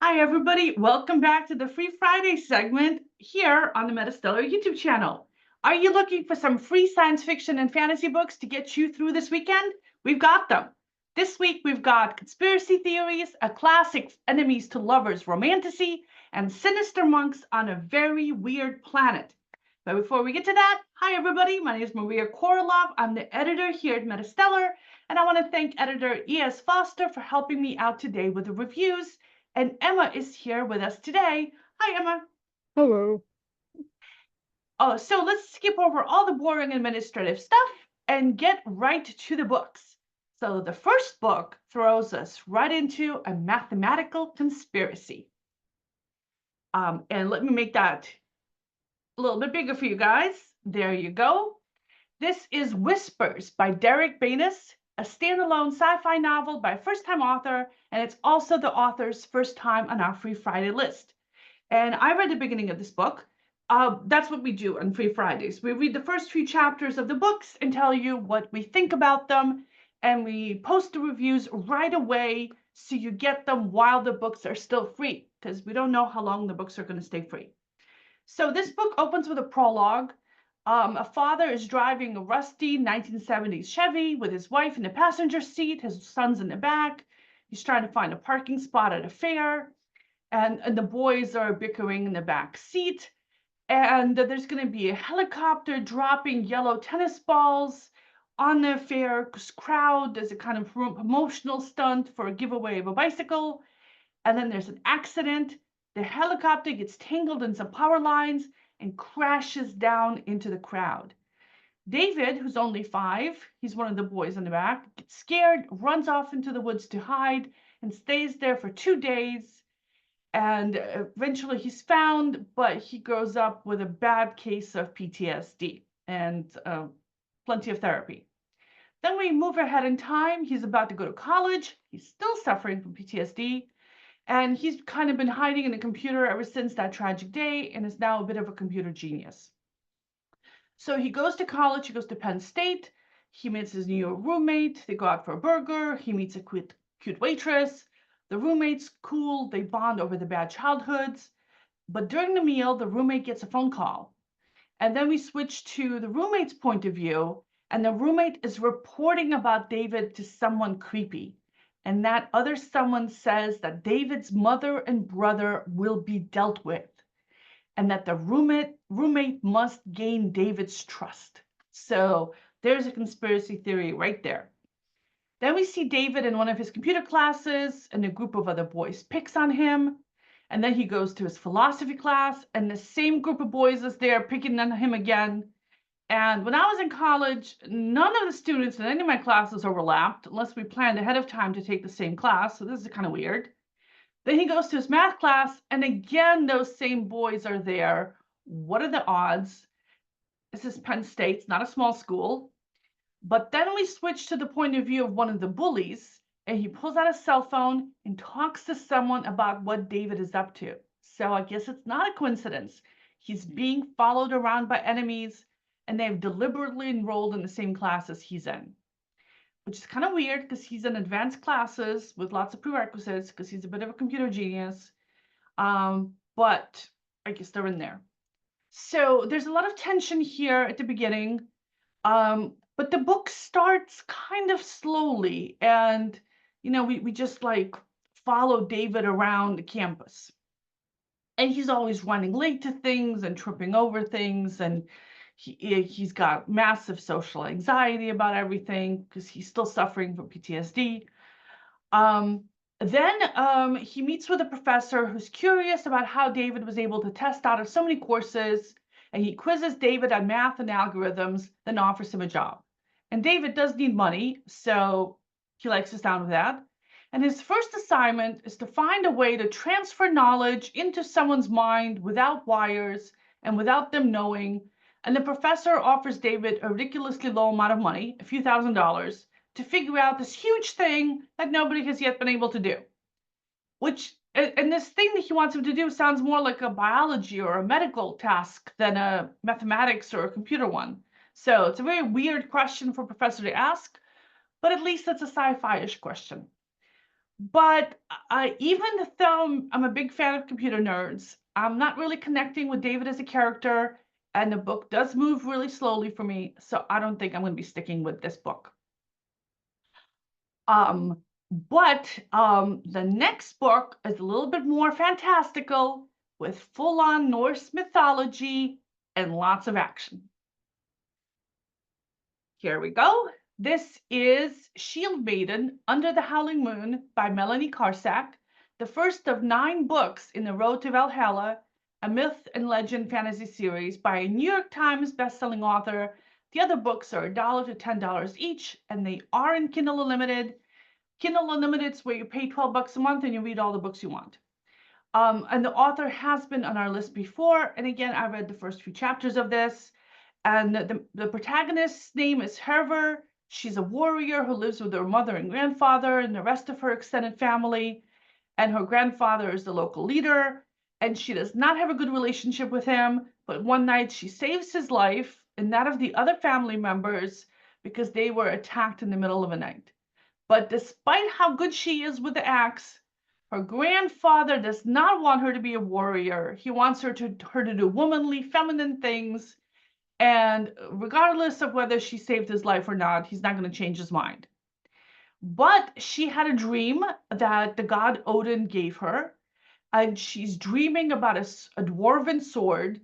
Hi, everybody. Welcome back to the Free Friday segment here on the MetaStellar YouTube channel. Are you looking for some free science fiction and fantasy books to get you through this weekend? We've got them. This week, we've got conspiracy theories, a classic enemies to lovers romantasy, and sinister monks on a very weird planet. But before we get to that, hi, everybody. My name is Maria KOROLOV. I'm the editor here at MetaStellar, and I want to thank editor E.S. Foster for helping me out today with the reviews. And Emma is here with us today. Hi, Emma. Hello. Oh, so let's skip over all the boring administrative stuff and get right to the books. So the first book throws us right into a mathematical conspiracy. And let me make that a little bit bigger for you guys. There you go. This is Whispers by Derek Banas, a standalone sci-fi novel by a first-time author, and it's also the author's first time on our Free Friday list. And I read the beginning of this book. That's what we do on Free Fridays. We read the first few chapters of the books and tell you what we think about them, and we post the reviews right away so you get them while the books are still free, because we don't know how long the books are going to stay free. So this book opens with a prologue. A father is driving a rusty 1970s Chevy with his wife in the passenger seat, his son's in the back. He's trying to find a parking spot at a fair, and the boys are bickering in the back seat. And there's going to be a helicopter dropping yellow tennis balls on the fair crowd as a kind of promotional stunt for a giveaway of a bicycle. And then there's an accident. The helicopter gets tangled in some power lines and crashes down into the crowd. David, who's only 5, he's one of the boys in the back, gets scared, runs off into the woods to hide, and stays there for 2 days. And eventually he's found, but he grows up with a bad case of PTSD and plenty of therapy. Then we move ahead in time. He's about to go to college. He's still suffering from PTSD. And he's kind of been hiding in a computer ever since that tragic day and is now a bit of a computer genius. So he goes to college, he goes to Penn State, he meets his new roommate, they go out for a burger, he meets a cute waitress. The roommate's cool, they bond over the bad childhoods. But during the meal, the roommate gets a phone call. And then we switch to the roommate's point of view, and the roommate is reporting about David to someone creepy. And that other someone says that David's mother and brother will be dealt with, and that the roommate must gain David's trust. So there's a conspiracy theory right there. Then we see David in one of his computer classes, and a group of other boys picks on him. And then he goes to his philosophy class, and the same group of boys is there picking on him again. And when I was in college, none of the students in any of my classes overlapped unless we planned ahead of time to take the same class. So this is kind of weird. Then he goes to his math class, and again, those same boys are there. What are the odds? This is Penn State, it's not a small school. But then we switch to the point of view of one of the bullies, and he pulls out a cell phone and talks to someone about what David is up to. So I guess it's not a coincidence. He's being followed around by enemies, and they've deliberately enrolled in the same class as he's in, which is kind of weird because he's in advanced classes with lots of prerequisites because he's a bit of a computer genius. But I guess they're in there. So there's a lot of tension here at the beginning. But the book starts kind of slowly, and we just like follow David around the campus. And he's always running late to things and tripping over things, and he's got massive social anxiety about everything because he's still suffering from PTSD. Then he meets with a professor who's curious about how David was able to test out of so many courses, and he quizzes David on math and algorithms, then offers him a job. And David does need money, so he likes to sound with that. And his first assignment is to find a way to transfer knowledge into someone's mind without wires and without them knowing. And the professor offers David a ridiculously low amount of money, a few $1,000s, to figure out this huge thing that nobody has yet been able to do. And this thing that he wants him to do sounds more like a biology or a medical task than a mathematics or a computer one. So it's a very weird question for a professor to ask, but at least it's a sci-fi-ish question. But even though I'm a big fan of computer nerds, I'm not really connecting with David as a character, and the book does move really slowly for me, so I don't think I'm going to be sticking with this book. But the next book is a little bit more fantastical with full-on Norse mythology and lots of action. Here we go. This is Shield-Maiden Under the Howling Moon by Melanie Karsak, the first of 9 books in the Road to Valhalla, a myth and legend fantasy series by a New York Times bestselling author. The other books are $1 to $10 each, and they are in Kindle Unlimited. Kindle Unlimited is where you pay $12 a month and you read all the books you want. And the author has been on our list before. And again, I read the first few chapters of this. And the protagonist's name is Herver. She's a warrior who lives with her mother and grandfather and the rest of her extended family. And her grandfather is the local leader. And she does not have a good relationship with him. But one night she saves his life and that of the other family members because they were attacked in the middle of the night. But despite how good she is with the axe, her grandfather does not want her to be a warrior. He wants her to do womanly, feminine things. And regardless of whether she saved his life or not, he's not going to change his mind. But she had a dream that the god Odin gave her. And she's dreaming about a dwarven sword.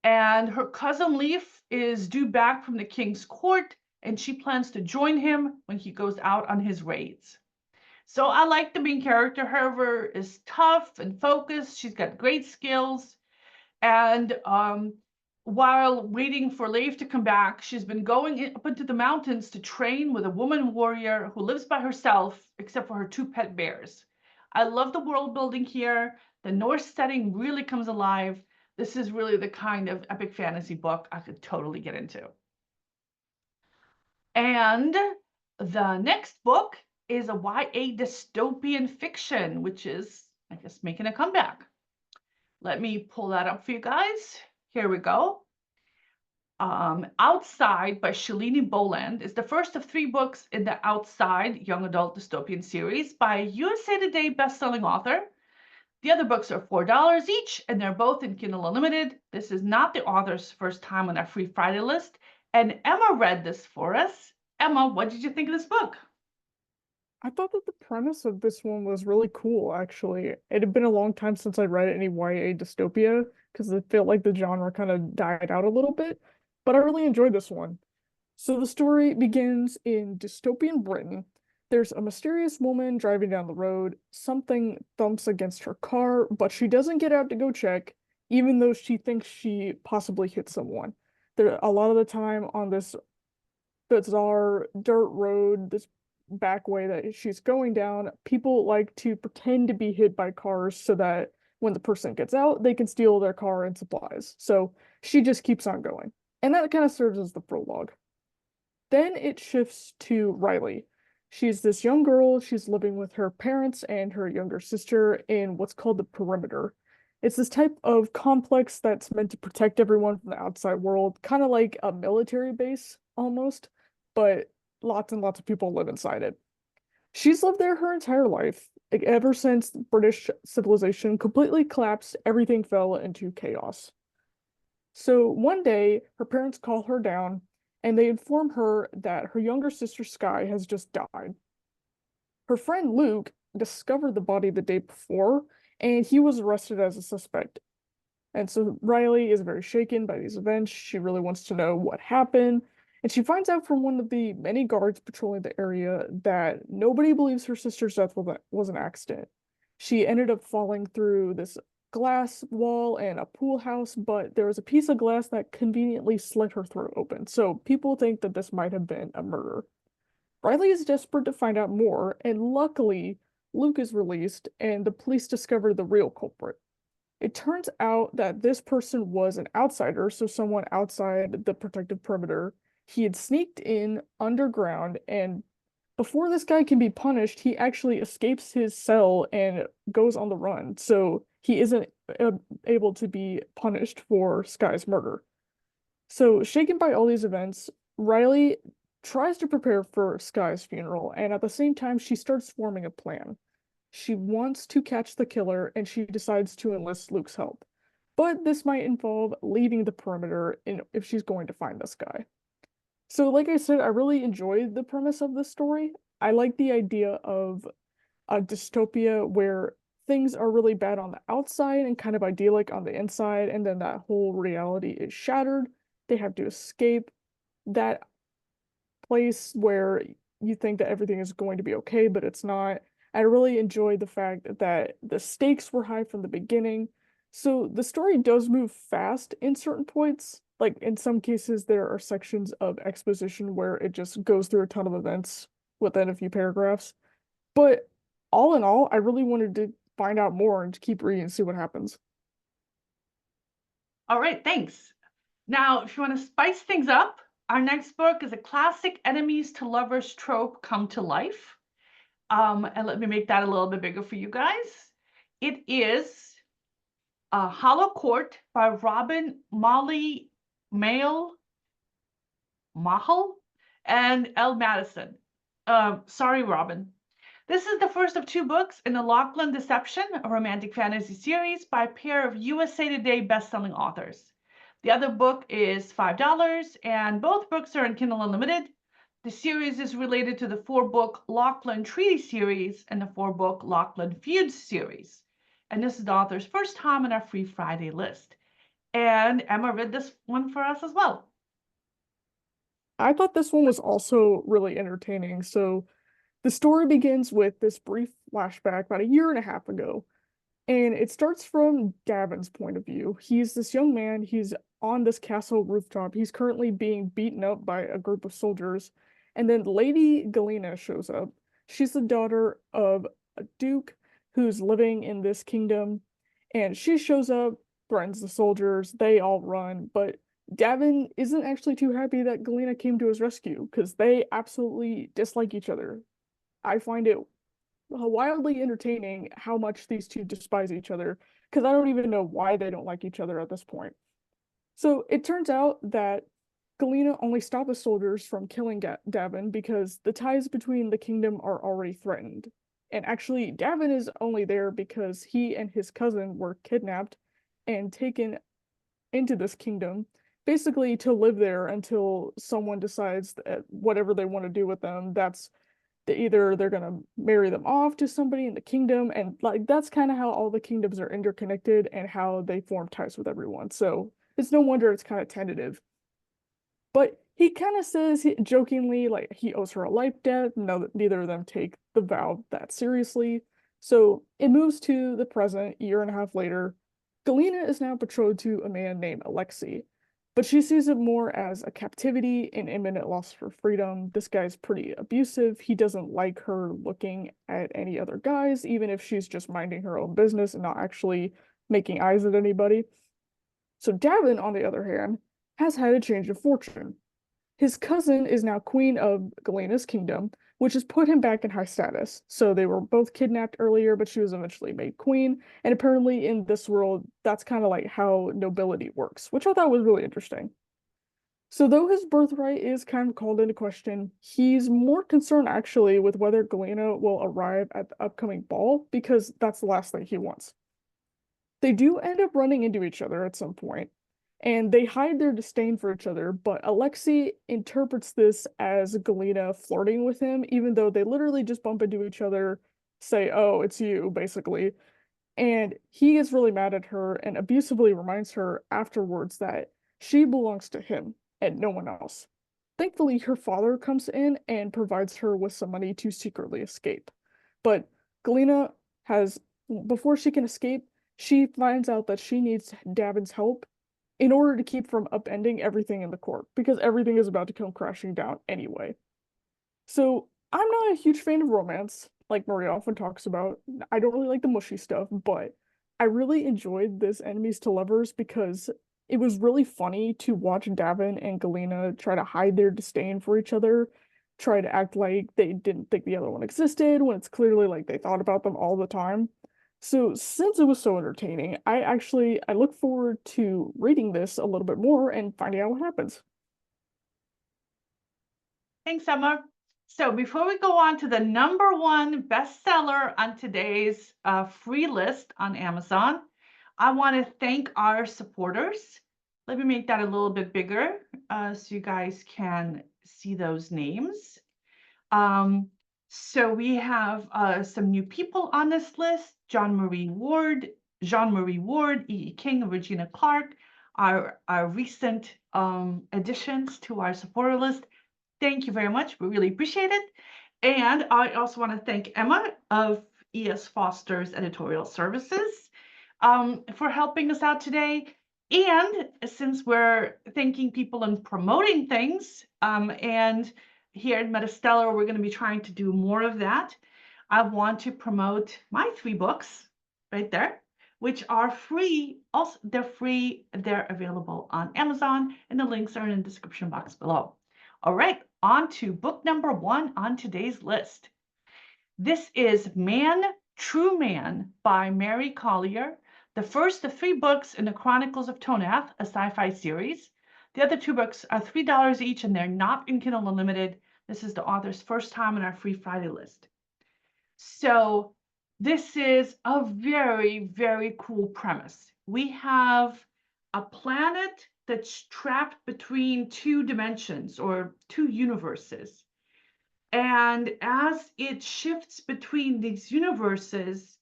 And her cousin Leif is due back from the king's court, and she plans to join him when he goes out on his raids. So I like the main character. Herver is tough and focused. She's got great skills. And while waiting for Leif to come back, she's been going up into the mountains to train with a woman warrior who lives by herself, except for her 2 pet bears. I love the world building here. The Norse setting really comes alive. This is really the kind of epic fantasy book I could totally get into. And the next book is a YA dystopian fiction, which is, I guess, making a comeback. Let me pull that up for you guys. Here we go. Outside by Shalini Boland is the first of 3 books in the Outside young adult dystopian series by USA Today bestselling author. The other books are $4 each, and they're both in Kindle Unlimited. This is not the author's first time on our Free Friday list, and Emma read this for us. Emma, what did you think of this book? I thought that the premise of this one was really cool, actually. It had been a long time since I read any YA dystopia, because it felt like the genre kind of died out a little bit, but I really enjoyed this one. So the story begins in dystopian Britain. There's a mysterious woman driving down the road. Something thumps against her car, but she doesn't get out to go check, even though she thinks she possibly hit someone. There, a lot of the time on this bizarre dirt road, this back way that she's going down, people like to pretend to be hit by cars so that when the person gets out, they can steal their car and supplies. So she just keeps on going. And that kind of serves as the prologue. Then it shifts to Riley. She's this young girl. She's living with her parents and her younger sister in what's called the perimeter. It's this type of complex that's meant to protect everyone from the outside world, kind of like a military base almost, but lots and lots of people live inside it. She's lived there her entire life. Like, ever since British civilization completely collapsed, everything fell into chaos. So one day, her parents call her down and they inform her that her younger sister Sky has just died. Her friend Luke discovered the body the day before, and he was arrested as a suspect. And so Riley is very shaken by these events. She really wants to know what happened. And she finds out from one of the many guards patrolling the area that nobody believes her sister's death was an accident. She ended up falling through this glass wall and a pool house, but there was a piece of glass that conveniently slit her throat open. So people think that this might have been a murder. Riley is desperate to find out more, and luckily, Luke is released and the police discover the real culprit. It turns out that this person was an outsider, so someone outside the protective perimeter. He had sneaked in underground, and before this guy can be punished, he actually escapes his cell and goes on the run. So he isn't able to be punished for Sky's murder. So, shaken by all these events, Riley tries to prepare for Sky's funeral, and at the same time, she starts forming a plan. She wants to catch the killer, and she decides to enlist Luke's help. But this might involve leaving the perimeter if she's going to find this guy. So, like I said, I really enjoyed the premise of this story. I like the idea of a dystopia where things are really bad on the outside and kind of idyllic on the inside, and then that whole reality is shattered. They have to escape that place where you think that everything is going to be okay, but it's not. I really enjoyed the fact that the stakes were high from the beginning. So the story does move fast in certain points. Like in some cases, there are sections of exposition where it just goes through a ton of events within a few paragraphs. But all in all, I really wanted to find out more and to keep reading and see what happens. All right, thanks. Now, if you want to spice things up, our next book is a classic enemies to lovers trope come to life. And let me make that a little bit bigger for you guys. It is Hollow Court by Robin Mahle, Mahle, and Elle Madison. Sorry, Robin. This is the first of two books in the Lachlan Deception, a romantic fantasy series by a pair of USA Today bestselling authors. The other book is $5, and both books are in Kindle Unlimited. The series is related to the 4-book Lachlan Treaty series and the 4-book Lachlan Feuds series. And this is the author's first time on our Free Friday list. And Emma read this one for us as well. I thought this one was also really entertaining. So the story begins with this brief flashback about a year and a half ago. And it starts from Gavin's point of view. He's this young man, he's on this castle rooftop. He's currently being beaten up by a group of soldiers. And then Lady Galena shows up. She's the daughter of a duke who's living in this kingdom. And she shows up, threatens the soldiers, they all run. But Gavin isn't actually too happy that Galena came to his rescue because they absolutely dislike each other. I find it wildly entertaining how much these two despise each other because I don't even know why they don't like each other at this point. So it turns out that Galena only stopped the soldiers from killing Davin because the ties between the kingdom are already threatened. And actually, Davin is only there because he and his cousin were kidnapped and taken into this kingdom, basically to live there until someone decides that whatever they want to do with them, that's either they're going to marry them off to somebody in the kingdom, and like that's kind of how all the kingdoms are interconnected and how they form ties with everyone. So it's no wonder it's kind of tentative. But he kind of says jokingly like he owes her a life debt. No, neither of them take the vow that seriously. So it moves to the present, year and a half later. Galena is now betrothed to a man named Alexei, but she sees it more as a captivity and imminent loss for freedom. This guy's pretty abusive. He doesn't like her looking at any other guys, even if she's just minding her own business and not actually making eyes at anybody. So Davin, on the other hand, has had a change of fortune. His cousin is now queen of Galena's kingdom, which has put him back in high status. So they were both kidnapped earlier, but she was eventually made queen. And apparently in this world, that's kind of like how nobility works, which I thought was really interesting. So though his birthright is kind of called into question, he's more concerned actually with whether Galena will arrive at the upcoming ball because that's the last thing he wants. They do end up running into each other at some point, and they hide their disdain for each other, but Alexei interprets this as Galena flirting with him, even though they literally just bump into each other, say, "Oh, it's you," basically. And he gets really mad at her and abusively reminds her afterwards that she belongs to him and no one else. Thankfully, her father comes in and provides her with some money to secretly escape. But Galena has, before she can escape, she finds out that she needs Davin's help in order to keep from upending everything in the court, because everything is about to come crashing down anyway. So I'm not a huge fan of romance, like Maria often talks about. I don't really like the mushy stuff, but I really enjoyed this Enemies to Lovers because it was really funny to watch Davin and Galena try to hide their disdain for each other, try to act like they didn't think the other one existed when it's clearly like they thought about them all the time. So since it was so entertaining, I look forward to reading this a little bit more and finding out what happens. Thanks, Emma. So before we go on to the #1 bestseller on today's free list on Amazon, I want to thank our supporters. Let me make that a little bit bigger so you guys can see those names. So we have some new people on this list: Jean-Marie Ward, E.E. King, and Regina Clark, our recent additions to our supporter list. Thank you very much. We really appreciate it. And I also want to thank Emma of E.S. Foster's Editorial Services for helping us out today. And since we're thanking people and promoting things, and here at MetaStellar, we're going to be trying to do more of that, I want to promote my 3 books right there, which are free. Also, they're free. They're available on Amazon, and the links are in the description box below. All right, on to book #1 on today's list. This is Man, True Man by Mary Collier, the first of 3 books in the Chronicles of Tonath, a sci-fi series. The other 2 books are $3 each, and they're not in Kindle Unlimited. This is the author's first time on our Free Friday list. So this is a very, very cool premise. We have a planet that's trapped between 2 dimensions or 2 universes. And as it shifts between these universes,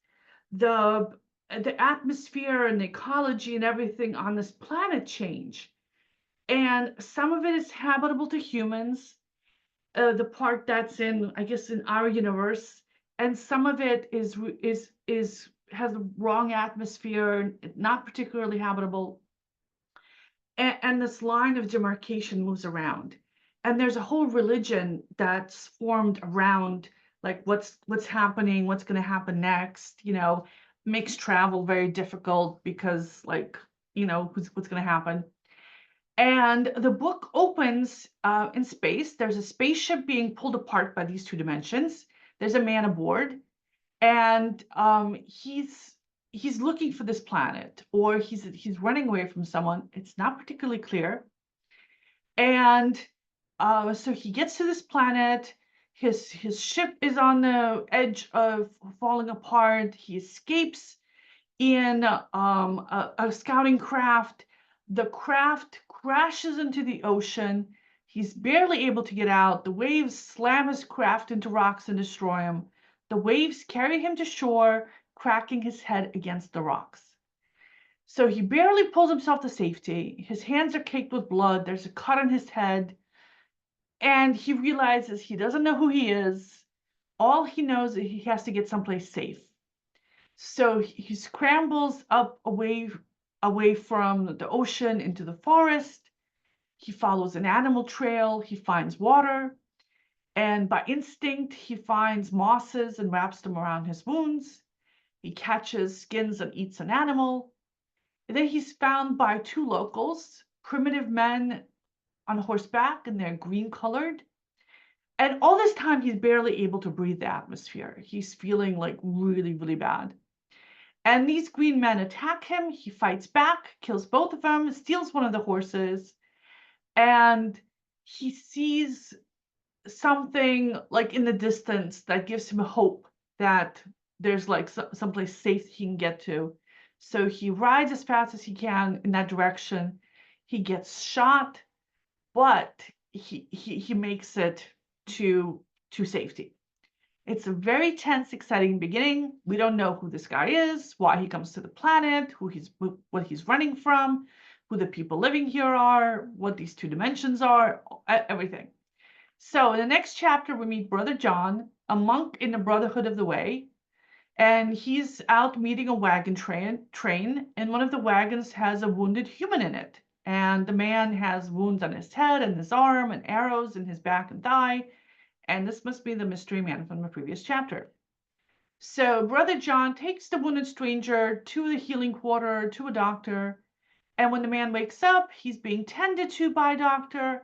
the atmosphere and the ecology and everything on this planet change. And some of it is habitable to humans, the part that's in, I guess, in our universe, and some of it has the wrong atmosphere, not particularly habitable. And this line of demarcation moves around. And there's a whole religion that's formed around like what's happening, what's going to happen next, makes travel very difficult because like, what's going to happen. And the book opens in space. There's a spaceship being pulled apart by these 2 dimensions. There's a man aboard, and he's looking for this planet, or he's running away from someone. It's not particularly clear. And so he gets to this planet. His ship is on the edge of falling apart. He escapes in a scouting craft. The craft crashes into the ocean. He's barely able to get out. The waves slam his craft into rocks and destroy him. The waves carry him to shore, cracking his head against the rocks. So he barely pulls himself to safety. His hands are caked with blood. There's a cut on his head. And he realizes he doesn't know who he is. All he knows is he has to get someplace safe. So he scrambles up away from the ocean into the forest. He follows an animal trail. He finds water. And by instinct, he finds mosses and wraps them around his wounds. He catches, skins, and eats an animal. And then he's found by 2 locals, primitive men on horseback, and they're green colored. And all this time, he's barely able to breathe the atmosphere. He's feeling like really, really bad. And these green men attack him. He fights back, kills both of them, steals one of the horses, and he sees something like in the distance that gives him hope that there's like someplace safe he can get to. So he rides as fast as he can in that direction. He gets shot, but he makes it to safety. It's a very tense, exciting beginning. We don't know who this guy is, why he comes to the planet, what he's running from, who the people living here are, what these 2 dimensions are, everything. So in the next chapter, we meet Brother John, a monk in the Brotherhood of the Way, and he's out meeting a wagon train, and one of the wagons has a wounded human in it. And the man has wounds on his head and his arm and arrows in his back and thigh. And this must be the mystery man from the previous chapter. So Brother John takes the wounded stranger to the healing quarter, to a doctor. And when the man wakes up, he's being tended to by a doctor.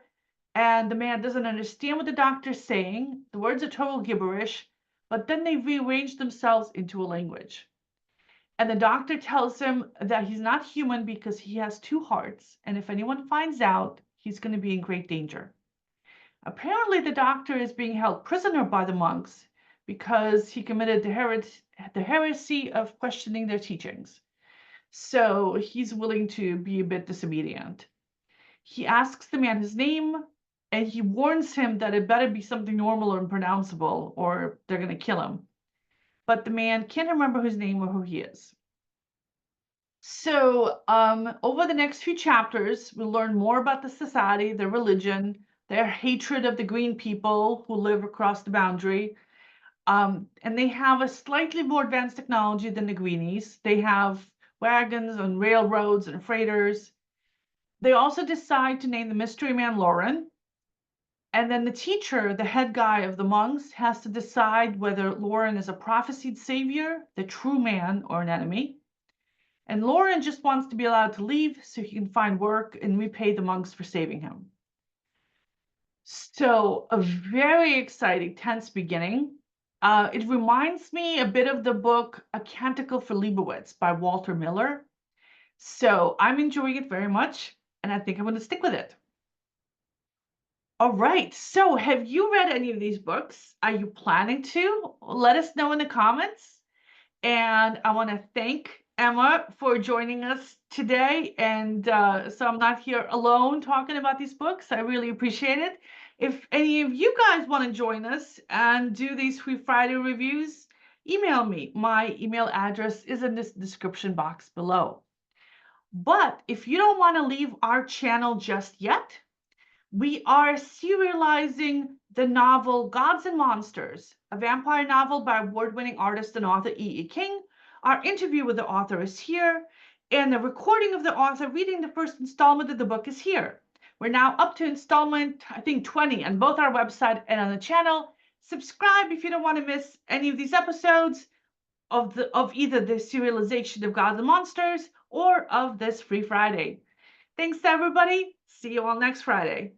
And the man doesn't understand what the doctor's saying. The words are total gibberish, but then they rearrange themselves into a language. And the doctor tells him that he's not human because he has 2 hearts. And if anyone finds out, he's going to be in great danger. Apparently, the doctor is being held prisoner by the monks because he committed the heresy of questioning their teachings. So he's willing to be a bit disobedient. He asks the man his name, and he warns him that it better be something normal or unpronounceable, or they're going to kill him. But the man can't remember his name or who he is. So over the next few chapters, we'll learn more about the society, their religion, their hatred of the green people who live across the boundary. And they have a slightly more advanced technology than the greenies. They have wagons and railroads and freighters. They also decide to name the mystery man Lauren. And then the teacher, the head guy of the monks, has to decide whether Lauren is a prophesied savior, the true man, or an enemy. And Lauren just wants to be allowed to leave so he can find work and repay the monks for saving him. So a very exciting, tense beginning. It reminds me a bit of the book A Canticle for Leibowitz by Walter Miller. So I'm enjoying it very much, and I think I'm going to stick with it. All right, so have you read any of these books? Are you planning to? Let us know in the comments. And I want to thank Emma for joining us today. And so I'm not here alone talking about these books. I really appreciate it. If any of you guys want to join us and do these Free Friday reviews, email me. My email address is in this description box below. But if you don't want to leave our channel just yet, we are serializing the novel Gods and Monsters, a vampire novel by award-winning artist and author E.E. King. Our interview with the author is here, and the recording of the author reading the first installment of the book is here. We're now up to installment, I think, 20 on both our website and on the channel. Subscribe if you don't want to miss any of these episodes of either the serialization of Gods and Monsters or of this Free Friday. Thanks, everybody. See you all next Friday.